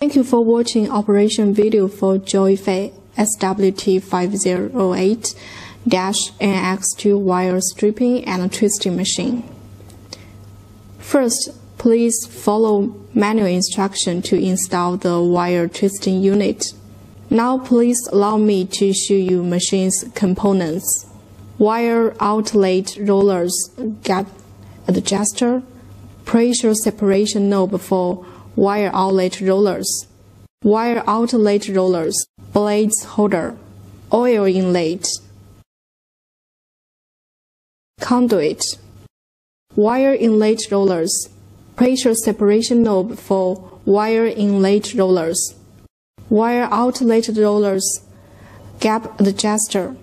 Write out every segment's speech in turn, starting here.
Thank you for watching operation video for JINGWEI SWT508-NX2 wire stripping and twisting machine. First, please follow manual instruction to install the wire twisting unit. Now please allow me to show you machine's components. Wire outlet rollers, gap adjuster, pressure separation knob for wire outlet rollers, blades holder, oil inlet, conduit, wire inlet rollers, pressure separation knob for wire inlet rollers, wire outlet rollers, gap adjuster,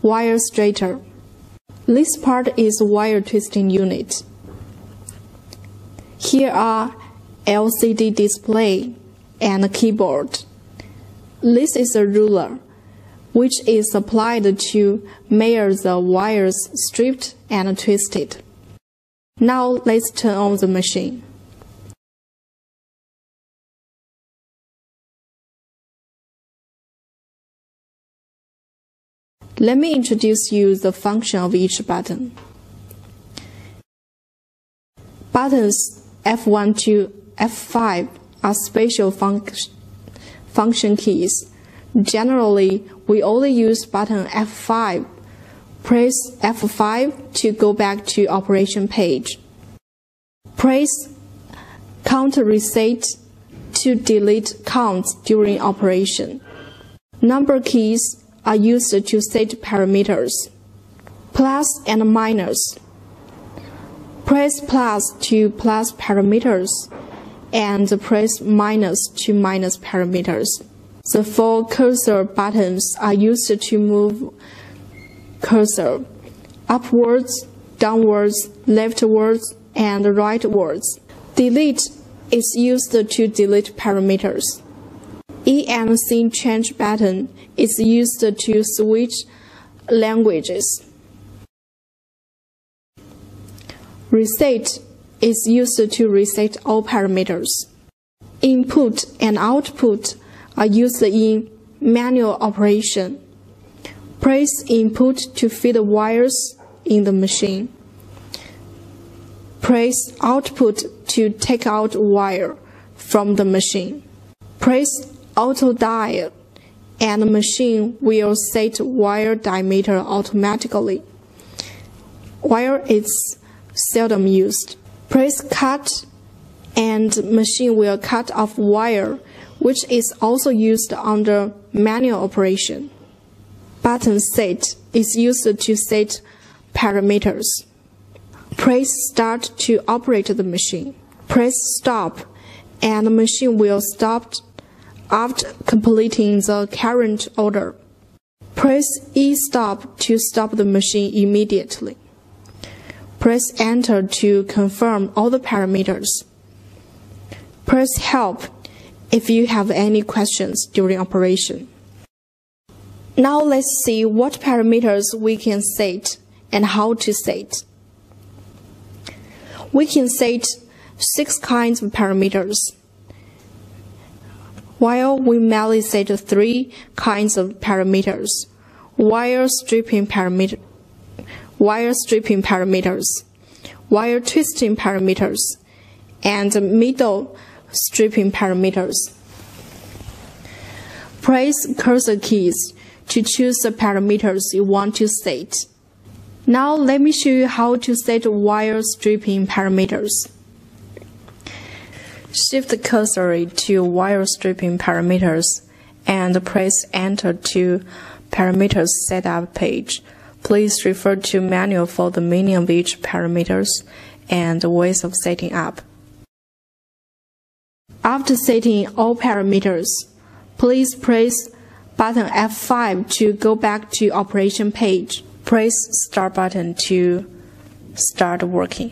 wire straighter. This part is wire twisting unit. Here are LCD display and a keyboard. This is a ruler, which is applied to measure the wires stripped and twisted. Now let's turn on the machine. Let me introduce you the function of each button. Buttons F1 to F5 are special function keys. Generally, we only use button F5. Press F5 to go back to operation page. Press count reset to delete counts during operation. Number keys are used to set parameters. Plus and minus. Press plus to plus parameters and press minus to minus parameters. The four cursor buttons are used to move cursor upwards, downwards, leftwards, and rightwards. Delete is used to delete parameters. E and C change button is used to switch languages. Reset is used to reset all parameters. Input and output are used in manual operation. Press input to feed wires in the machine. Press output to take out wire from the machine. Press auto dial and the machine will set wire diameter automatically. Wire is seldom used. Press cut and machine will cut off wire, which is also used under manual operation. Button set is used to set parameters. Press start to operate the machine. Press stop and the machine will stop after completing the current order. Press E-stop to stop the machine immediately. Press enter to confirm all the parameters. Press help if you have any questions during operation. Now let's see what parameters we can set and how to set. We can set 6 kinds of parameters, while we mainly set 3 kinds of parameters: wire stripping parameters, wire twisting parameters, and middle stripping parameters. Press cursor keys to choose the parameters you want to set. Now let me show you how to set wire stripping parameters. Shift the cursor to wire stripping parameters and press enter to parameters setup page. Please refer to manual for the meaning of each parameters and ways of setting up. After setting all parameters, please press button F5 to go back to operation page. Press start button to start working.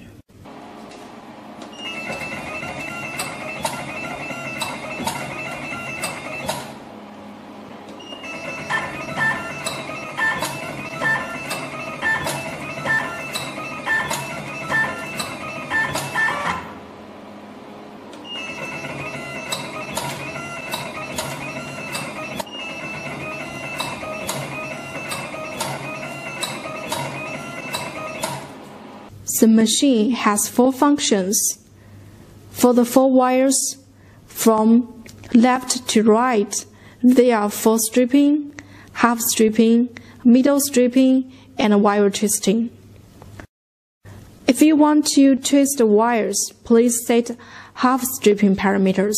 The machine has 4 functions. For the 4 wires, from left to right, there are 4 stripping, half stripping, middle stripping, and wire twisting. If you want to twist the wires, please set half stripping parameters.